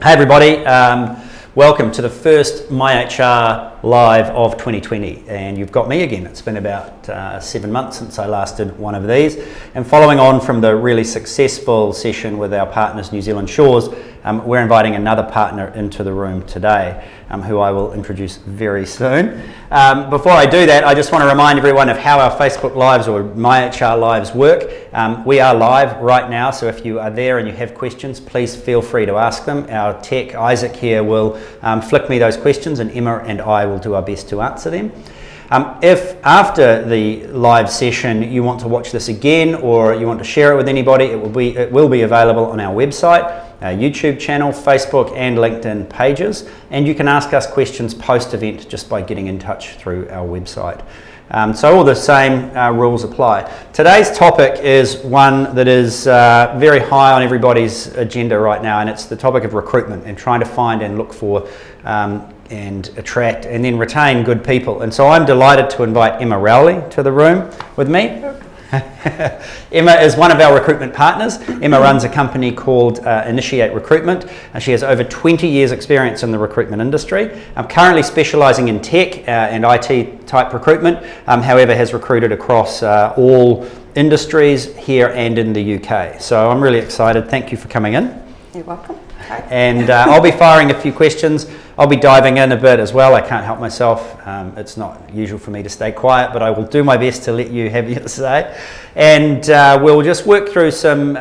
Hey everybody, welcome to the first MyHR Live of 2020, and you've got me again. It's been about 7 months since I last did one of these, and following on from the really successful session with our partners New Zealand Shores, we're inviting another partner into the room today, who I will introduce very soon. Before I do that, I just want to remind everyone of how our Facebook Lives or MyHR Lives work. We are live right now, so if you are there and you have questions, please feel free to ask them. Our tech, Isaac here, will flick me those questions, and Emma and I will do our best to answer them. If after the live session you want to watch this again or you want to share it with anybody, it will be available on our website, our YouTube channel, Facebook and LinkedIn pages, and you can ask us questions post-event just by getting in touch through our website. So all the same rules apply. Today's topic is one that is very high on everybody's agenda right now, and it's the topic of recruitment and trying to find and look for and attract and then retain good people. And so I'm delighted to invite Emma Rowley to the room with me. Emma is one of our recruitment partners. Emma runs a company called Initiate Recruitment, and she has over 20 years experience in the recruitment industry. I'm currently specialising in tech and IT type recruitment, however has recruited across all industries here and in the UK. So I'm really excited. Thank you for coming in. You're welcome. Hi. And I'll be firing a few questions. I'll be diving in a bit as well. I can't help myself. It's not usual for me to stay quiet, but I will do my best to let you have your say. And we'll just work through some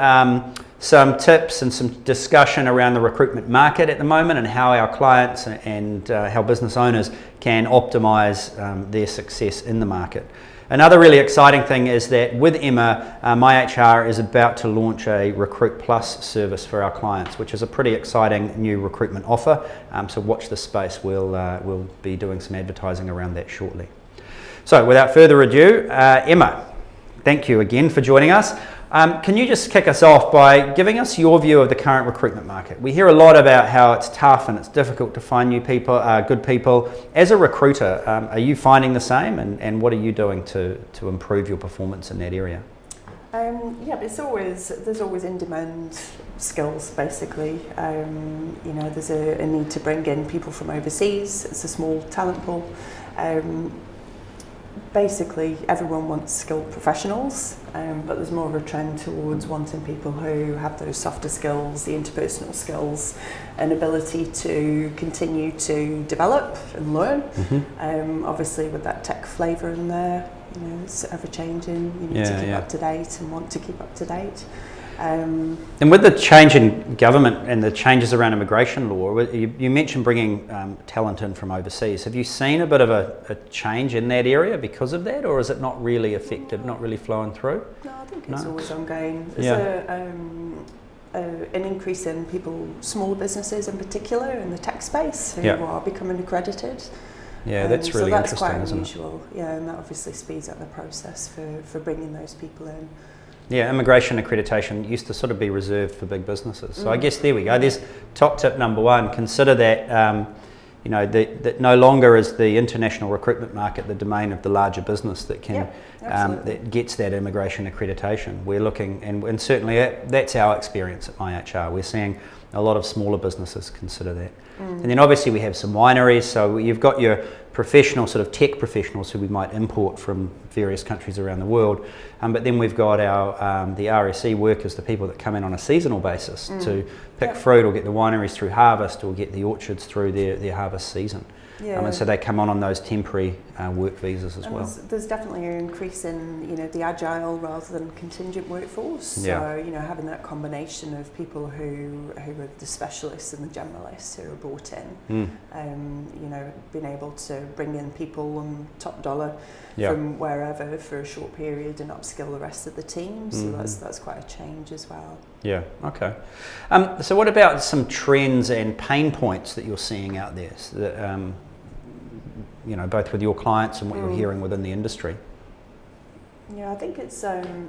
tips and some discussion around the recruitment market at the moment and how our clients and how business owners can optimise their success in the market. Another really exciting thing is that with Emma, MyHR is about to launch a Recruit Plus service for our clients, which is a pretty exciting new recruitment offer. So watch this space. We'll be doing some advertising around that shortly. So without further ado, Emma, thank you again for joining us. Can you just kick us off by giving us your view of the current recruitment market? We hear a lot about how it's tough and it's difficult to find new people, good people. As a recruiter, are you finding the same, and what are you doing to improve your performance in that area? Yeah, there's always in-demand skills, basically. There's a need to bring in people from overseas. It's a small talent pool. Basically, everyone wants skilled professionals, but there's more of a trend towards wanting people who have those softer skills, the interpersonal skills, and ability to continue to develop and learn. Mm-hmm. Obviously, with that tech flavour in there, it's ever-changing. You need to keep up to date and want to keep up to date. And with the change in government and the changes around immigration law, you mentioned bringing talent in from overseas. Have you seen a bit of a change in that area because of that, or is it not really effective, not really flowing through? No, I think it's always ongoing. There's an increase in people, smaller businesses in particular, in the tech space, who are becoming accredited. Yeah, that's really so that's interesting, quite isn't unusual. it? Yeah, and that obviously speeds up the process for bringing those people in. Yeah, immigration accreditation used to sort of be reserved for big businesses. So I guess there we go. There's top tip number one. Consider that, that no longer is the international recruitment market the domain of the larger business that can that gets that immigration accreditation. We're looking, and certainly that's our experience at MyHR. We're seeing a lot of smaller businesses consider that. And then obviously we have some wineries, so you've got your professional, sort of tech professionals who we might import from various countries around the world, but then we've got our the RSE workers, the people that come in on a seasonal basis to pick fruit or get the wineries through harvest or get the orchards through their harvest season. And so they come on those temporary work visas as well. There's definitely an increase in the agile rather than contingent workforce. So having that combination of people who are the specialists and the generalists who are brought in, being able to bring in people on top dollar from wherever for a short period and upskill the rest of the team. So that's quite a change as well. Yeah. Okay. So what about some trends and pain points that you're seeing out there? So that, both with your clients and what you're hearing within the industry? Yeah, I think it's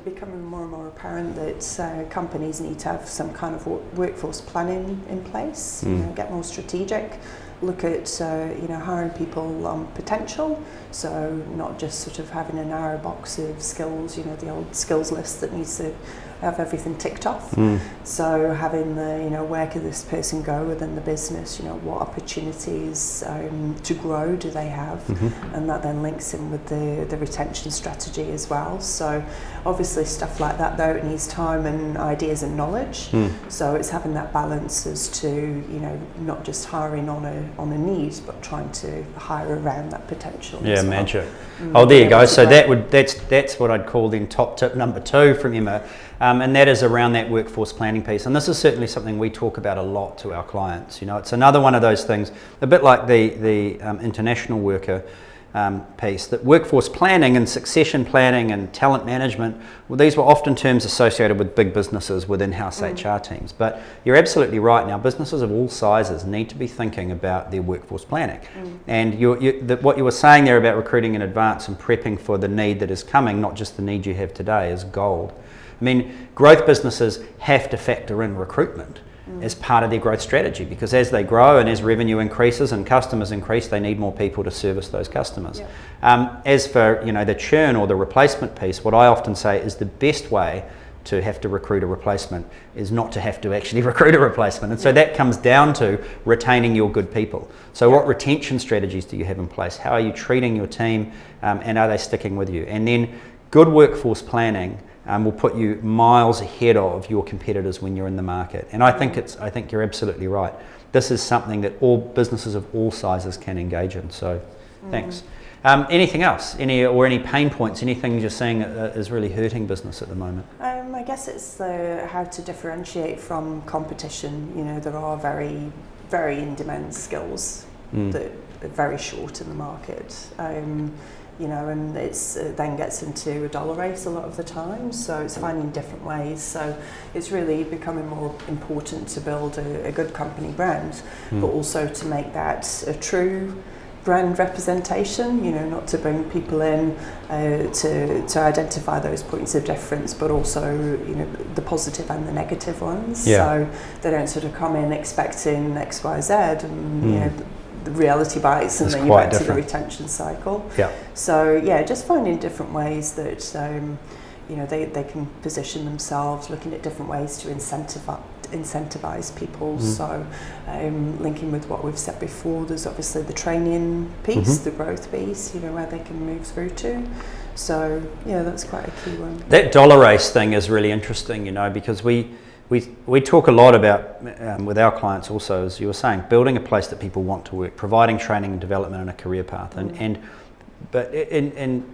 becoming more and more apparent that companies need to have some kind of workforce planning in place, get more strategic, look at hiring people on potential, so not just sort of having a narrow box of skills, the old skills list that needs to have everything ticked off. So having the where could this person go within the business, what opportunities to grow do they have, and that then links in with the retention strategy as well. So obviously stuff like that though, it needs time and ideas and knowledge. So it's having that balance as to not just hiring on a need, but trying to hire around that potential. Yeah, as well. magic. Oh, there you go. So that's what I'd call then top tip number 2 from Emma, and that is around that workforce planning piece. And this is certainly something we talk about a lot to our clients. It's another one of those things, a bit like the international worker piece, that workforce planning and succession planning and talent management, well, these were often terms associated with big businesses with in-house HR teams. But you're absolutely right. Now, businesses of all sizes need to be thinking about their workforce planning. And what you were saying there about recruiting in advance and prepping for the need that is coming, not just the need you have today, is gold. I mean, growth businesses have to factor in recruitment as part of their growth strategy, because as they grow and as revenue increases and customers increase, they need more people to service those customers. As for the churn or the replacement piece, what I often say is the best way to have to recruit a replacement is not to have to actually recruit a replacement. And so that comes down to retaining your good people. So what retention strategies do you have in place? How are you treating your team, and are they sticking with you? And then good workforce planning will put you miles ahead of your competitors when you're in the market. And I think you're absolutely right. This is something that all businesses of all sizes can engage in. So, thanks. Anything else? Any pain points? Anything you're seeing is really hurting business at the moment? I guess it's how to differentiate from competition. There are very, very in-demand skills that are very short in the market. And it's then gets into a dollar race a lot of the time, so it's finding different ways. So it's really becoming more important to build a good company brand, but also to make that a true brand representation, not to bring people in to identify those points of difference, but also the positive and the negative ones. So they don't sort of come in expecting X, Y, Z, and the reality bites, and then you back to the retention cycle. So just finding different ways that they can position themselves, looking at different ways to incentivize people. So linking with what we've said before, there's obviously the training piece, the growth piece, where they can move through to. So that's quite a key one. That dollar race thing is really interesting, because we talk a lot about, with our clients also, as you were saying, building a place that people want to work, providing training and development and a career path. And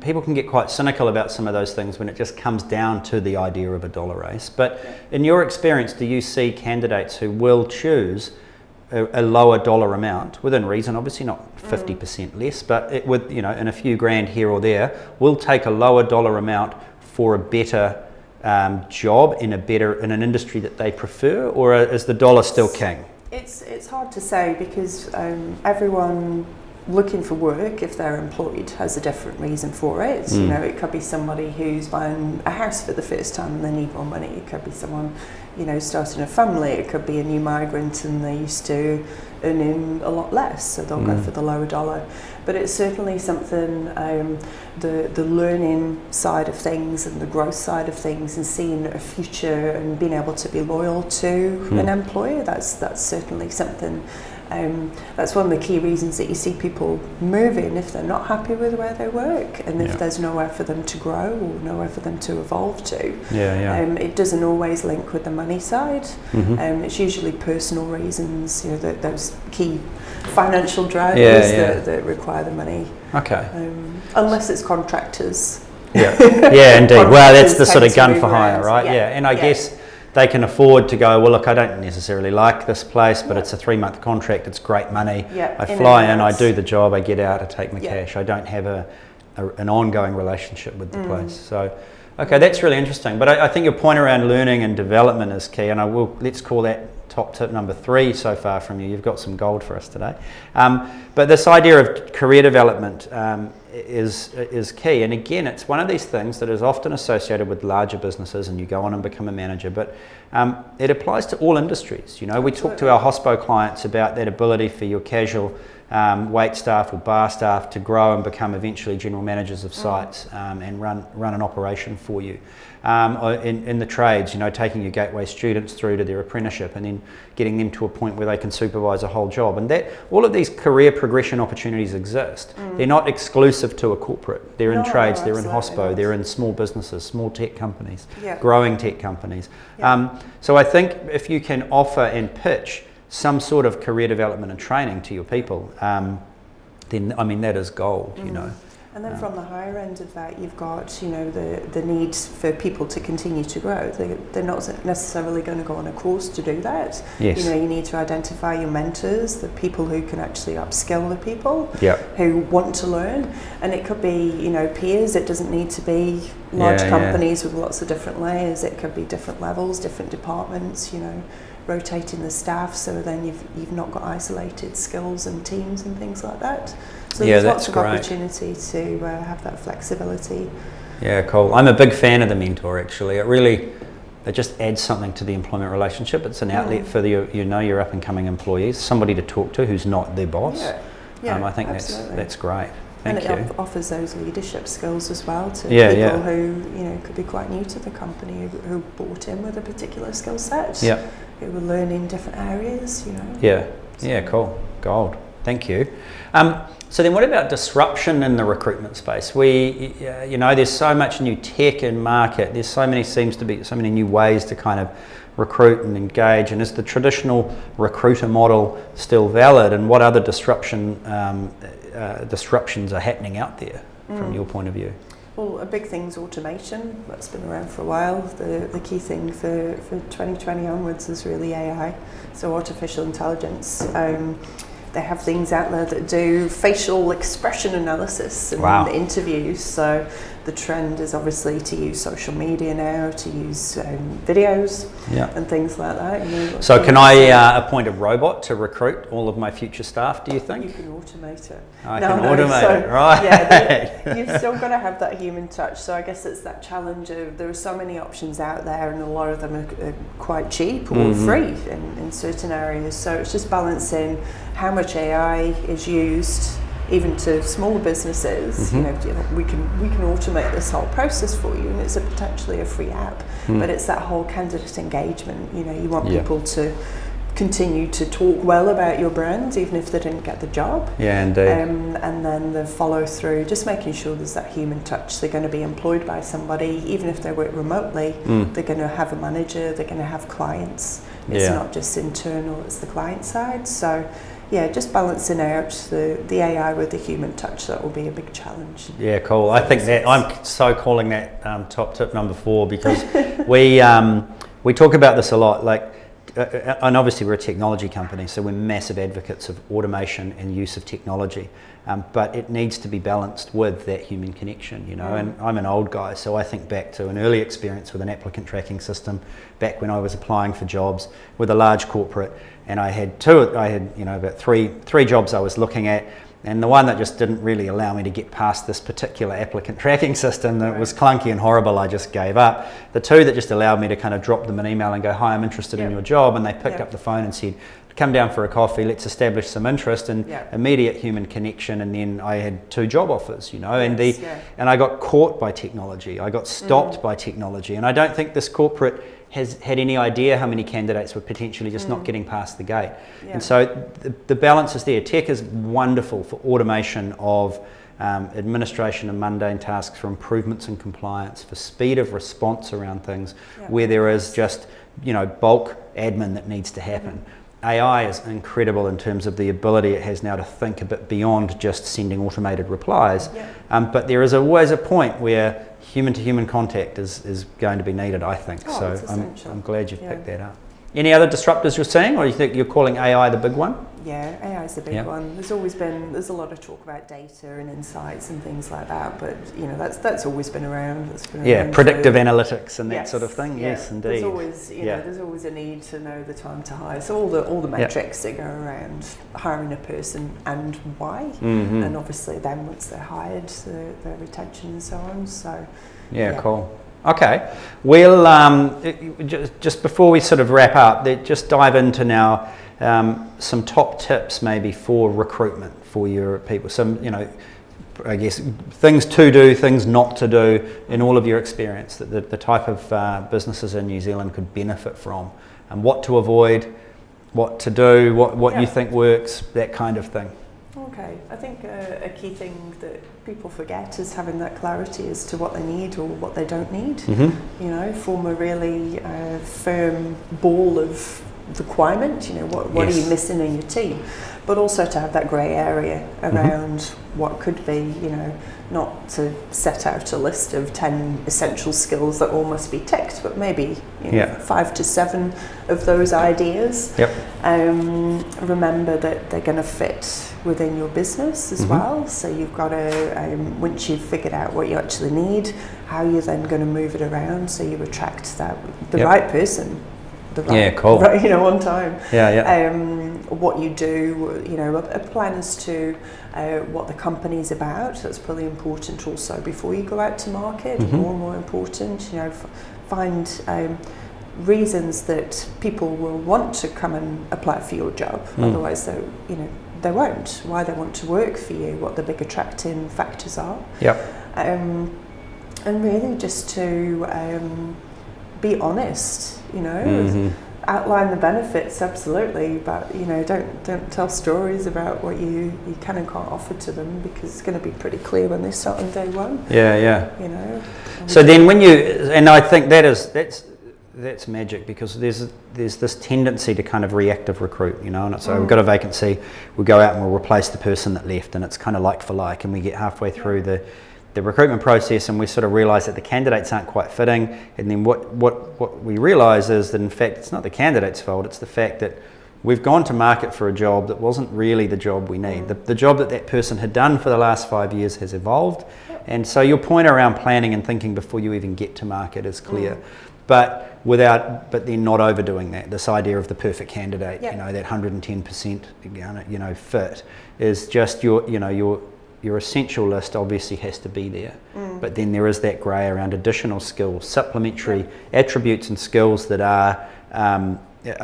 people can get quite cynical about some of those things when it just comes down to the idea of a dollar race. But in your experience, do you see candidates who will choose a lower dollar amount, within reason, obviously not 50% less, but in a few grand here or there, will take a lower dollar amount for a better job in an industry that they prefer, or is the dollar still king? It's hard to say, because everyone looking for work, if they're employed, has a different reason for it. It could be somebody who's buying a house for the first time and they need more money. It could be someone starting a family. It could be a new migrant and they're used to earning a lot less, so they'll go for the lower dollar. But it's certainly something, the learning side of things and the growth side of things, and seeing a future and being able to be loyal to an employer, that's certainly something. That's one of the key reasons that you see people moving if they're not happy with where they work, and if there's nowhere for them to grow or nowhere for them to evolve to. It doesn't always link with the money side. It's usually personal reasons, those key financial drivers that require the money. Unless it's contractors. Indeed. Well, that's the sort of gun for hire, right? And I guess they can afford to go, well, look, I don't necessarily like this place, but it's a 3-month contract, it's great money. I fly in, I do the job, I get out, I take my cash. I don't have an ongoing relationship with the place. So, okay, that's really interesting. But I think your point around learning and development is key, and let's call that top tip number 3 so far from you. You've got some gold for us today. But this idea of career development is key. And again, it's one of these things that is often associated with larger businesses, and you go on and become a manager, but it applies to all industries. You know, we talk to our hospo clients about that ability for your casual wait staff or bar staff to grow and become eventually general managers of sites and run an operation for you. In the trades, you know, taking your gateway students through to their apprenticeship and then getting them to a point where they can supervise a whole job. And that all of these career progression opportunities exist. They're not exclusive to a corporate. They're in trades, they're in hospo, they're in small businesses, small tech companies, growing tech companies. So I think if you can offer and pitch some sort of career development and training to your people, then I mean that is gold, you know. And then from the higher end of that, you've got, you know, the need for people to continue to grow. They're not necessarily going to go on a course to do that. Yes. You know, you need to identify your mentors, the people who can actually upskill the people Yep. who want to learn. And it could be, you know, peers. It doesn't need to be large companies with lots of different layers. It could be different levels, different departments, you know, rotating the staff, so then you've not got isolated skills and teams and things like that. So there's lots of opportunity to have that flexibility. Yeah, cool. I'm a big fan of the mentor, actually. It just adds something to the employment relationship. It's an outlet for your up and coming employees, somebody to talk to who's not their boss. I think that's great. Thank you. And it offers those leadership skills as well to people who, you know, could be quite new to the company, who bought in with a particular skill set, who were learning different areas, you know. Yeah, cool. Gold. Thank you. So then what about disruption in the recruitment space? You know, there's so much new tech in market. There's so many new ways to kind of recruit and engage. And is the traditional recruiter model still valid? And what other disruptions are happening out there from your point of view? Well, a big thing's automation. That's been around for a while. The key thing for 2020 onwards is really AI, so artificial intelligence. They have things out there that do facial expression analysis and interviews. So the trend is obviously to use social media now, to use videos and things like that. You know, so can I appoint a robot to recruit all of my future staff, do you think? You can automate it. I can automate it, right. Yeah, you've still got to have that human touch. So I guess it's that challenge of there are so many options out there, and a lot of them are quite cheap or free in certain areas. So it's just balancing how much AI is used, even to smaller businesses. You know, we can automate this whole process for you, and it's potentially a free app. But it's that whole candidate engagement. You know, you want people to continue to talk well about your brand, even if they didn't get the job. Yeah, indeed. And then the follow through, just making sure there's that human touch. They're going to be employed by somebody, even if they work remotely. They're going to have a manager. They're going to have clients. It's not just internal; it's the client side. So. Yeah, just balancing out the AI with the human touch, that will be a big challenge. Yeah, cool. I think that I'm so calling that top tip number 4, because we talk about this a lot. Like, and obviously we're a technology company, so we're massive advocates of automation and use of technology. But it needs to be balanced with that human connection, you know. And I'm an old guy, so I think back to an early experience with an applicant tracking system back when I was applying for jobs with a large corporate, and I had about three jobs I was looking at, and the one that just didn't really allow me to get past this particular applicant tracking system, that was clunky and horrible, I just gave up. The 2 that just allowed me to kind of drop them an email and go, "Hi, I'm interested in your job," and they picked up the phone and said, "Come down for a coffee, let's establish some interest," and immediate human connection. And then I had 2 job offers, you know, and I got caught by technology. I got stopped by technology, and I don't think this corporate has had any idea how many candidates were potentially just not getting past the gate. And so the balance is there. Tech is wonderful for automation of administration and mundane tasks, for improvements in compliance, for speed of response around things where there is just, you know, bulk admin that needs to happen. AI is incredible in terms of the ability it has now to think a bit beyond just sending automated replies. But there is always a point where human-to-human contact is going to be needed, I think. So I'm glad you've picked that up. Any other disruptors you're seeing, or you think you're calling AI the big one? Yeah, AI is the big one. There's a lot of talk about data and insights and things like that, but that's always been around. Predictive analytics and that sort of thing. Yeah. Yes, indeed. There's always there's always a need to know the time to hire. So all the metrics that go around hiring a person and why, and obviously then once they're hired, their retention and so on. So cool. Okay, we'll just before we sort of wrap up, just dive into now some top tips maybe for recruitment for your people. Some, I guess things to do, things not to do in all of your experience that the type of businesses in New Zealand could benefit from, and what to avoid, what to do, what you think works, that kind of thing. Okay, I think a key thing that people forget is having that clarity as to what they need or what they don't need. Form a really firm ball of requirement. What are you missing in your team? But also to have that grey area around what could be, not to set out a list of 10 essential skills that all must be ticked, but maybe 5 to 7 of those ideas. Remember that they're going to fit within your business as well. So you've got to, once you've figured out what you actually need, how you're then going to move it around so you attract the right person. On time. What you do, a plan as to what the company's about. That's probably important also before you go out to market. More and more important, find reasons that people will want to come and apply for your job. Otherwise, they won't. Why they want to work for you, what the big attracting factors are. And really just to be honest, outline the benefits, absolutely, but don't tell stories about what you can and can't offer to them, because it's going to be pretty clear when they start on day one. So then and I think that's magic, because there's this tendency to kind of reactive recruit, and so we've got a vacancy, we go out and we'll replace the person that left, and it's kind of like for like, and we get halfway through the recruitment process and we sort of realise that the candidates aren't quite fitting, and then what we realise is that in fact it's not the candidate's fault, it's the fact that we've gone to market for a job that wasn't really the job we need. The job that person had done for the last 5 years has evolved, and so your point around planning and thinking before you even get to market is clear. But then not overdoing that. This idea of the perfect candidate, that 110% fit is just your essential list obviously has to be there, but then there is that grey around additional skills, supplementary attributes and skills that are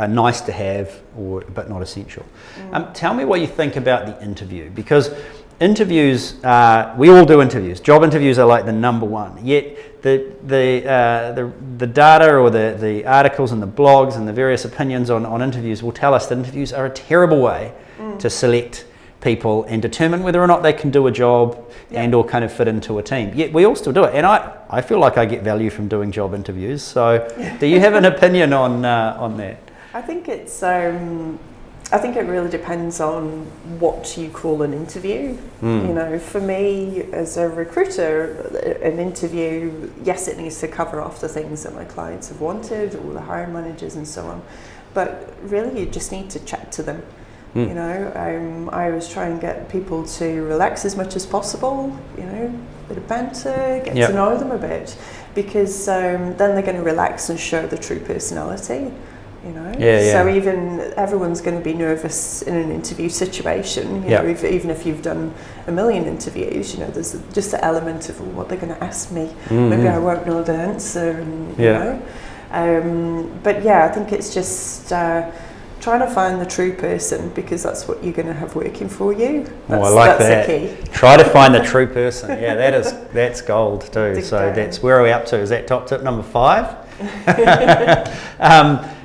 nice to have, but not essential. Tell me what you think about the interview, because interviews, we all do interviews. Job interviews are like the number one. Yet the data or the articles and the blogs and the various opinions on interviews will tell us that interviews are a terrible way to select people and determine whether or not they can do a job and or kind of fit into a team. Yet we all still do it, and I feel like I get value from doing job interviews. So, do you have an opinion on that? I think it's. I think it really depends on what you call an interview. For me as a recruiter, an interview, yes, it needs to cover off the things that my clients have wanted, or the hiring managers and so on. But really, you just need to chat to them. I always try and get people to relax as much as possible, bit of banter, get to know them a bit, because then they're going to relax and show the true personality, So even everyone's going to be nervous in an interview situation, even if you've done a million interviews, there's just the element of what they're going to ask me. Maybe I won't know the answer, but I think it's just trying to find the true person, because that's what you're going to have working for you. I like that. The key. Try to find the true person. Yeah, that's gold too. So that's where are we up to? Is that top tip number 5?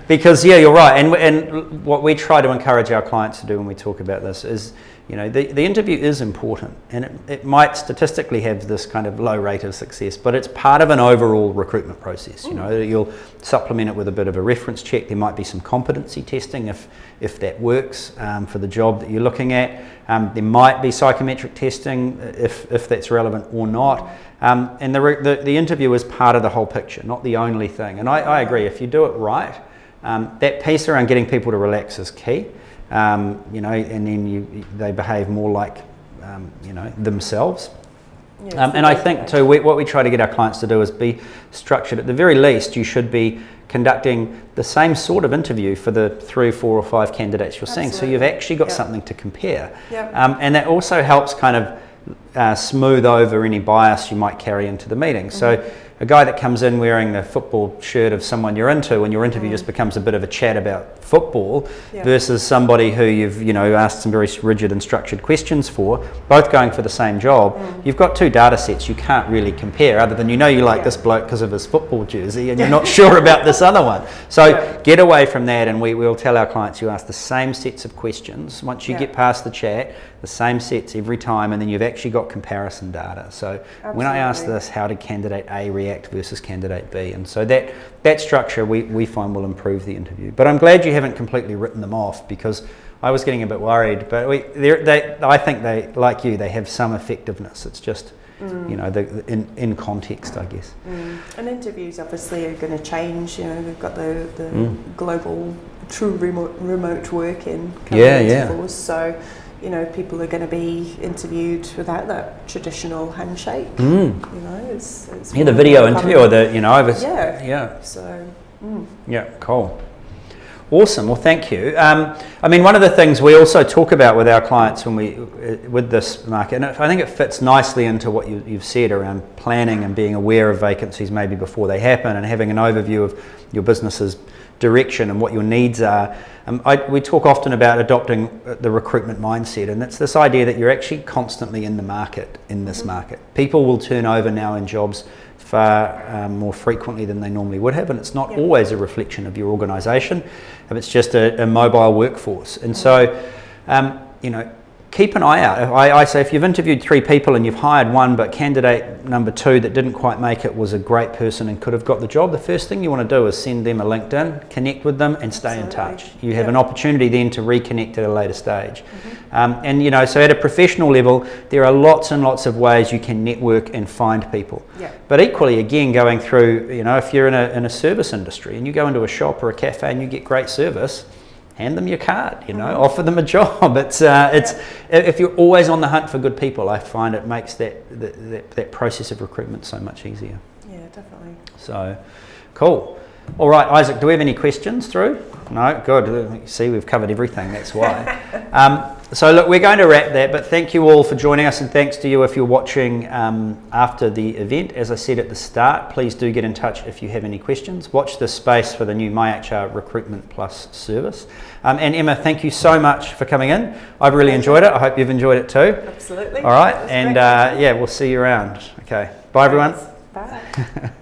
Because you're right, and what we try to encourage our clients to do when we talk about this is, the interview is important, and it might statistically have this kind of low rate of success, but it's part of an overall recruitment process. You'll supplement it with a bit of a reference check. There might be some competency testing if that works for the job that you're looking at. There might be psychometric testing if that's relevant or not. And the interview is part of the whole picture, not the only thing. And I agree, if you do it right, That piece around getting people to relax is key, you know, and then they behave more like, you know, themselves. And I think too, what we try to get our clients to do is be structured. At the very least, you should be conducting the same sort of interview for the 3, 4 or 5 candidates you're seeing. So you've actually got something to compare. And that also helps kind of smooth over any bias you might carry into the meeting. So a guy that comes in wearing the football shirt of someone you're into, and your interview just becomes a bit of a chat about football, versus somebody who you've, you know, asked some very rigid and structured questions for, both going for the same job. You've got 2 data sets you can't really compare, other than you know you like this bloke because of his football jersey and you're not sure about this other one. So get away from that, and we'll tell our clients you ask the same sets of questions. Once you get past the chat, the same sets every time, and then you've actually got comparison data. So when I ask this, how did candidate A react versus candidate B? And so that structure we find will improve the interview. But I'm glad you haven't completely written them off, because I was getting a bit worried. But I think they, like you, they have some effectiveness. It's just, you know, in context, I guess. And interviews obviously are going to change. You know, we've got the global true remote working coming into force. So, you know, people are going to be interviewed without that traditional handshake. You know, it's the video interview, or the, you know, So, cool. Awesome. Well, thank you. I mean, one of the things we also talk about with our clients when with this market, and I think it fits nicely into what you've said around planning and being aware of vacancies maybe before they happen, and having an overview of your business's direction and what your needs are. We talk often about adopting the recruitment mindset, and it's this idea that you're actually constantly in the market, in this market. People will turn over now in jobs far more frequently than they normally would have, and it's not always a reflection of your organisation. It's just a mobile workforce. And so, you know, keep an eye out. I say if you've interviewed 3 people and you've hired one, but candidate number 2 that didn't quite make it was a great person and could have got the job, the first thing you want to do is send them a LinkedIn, connect with them and stay in touch. You have an opportunity then to reconnect at a later stage. And, you know, so at a professional level, there are lots and lots of ways you can network and find people. But equally, again, going through, you know, if you're in a service industry and you go into a shop or a cafe and you get great service, hand them your card, you know, offer them a job. It's if you're always on the hunt for good people, I find it makes that process of recruitment so much easier. Yeah, definitely. So, cool. All right, Isaac, do we have any questions through? No, good. See, we've covered everything, that's why. So look, we're going to wrap that, but thank you all for joining us, and thanks to you if you're watching after the event. As I said at the start, please do get in touch if you have any questions. Watch this space for the new MyHR Recruitment Plus service. And Emma, thank you so much for coming in. I've really enjoyed it. I hope you've enjoyed it too. Absolutely. All right, and we'll see you around. Okay, bye everyone. Bye.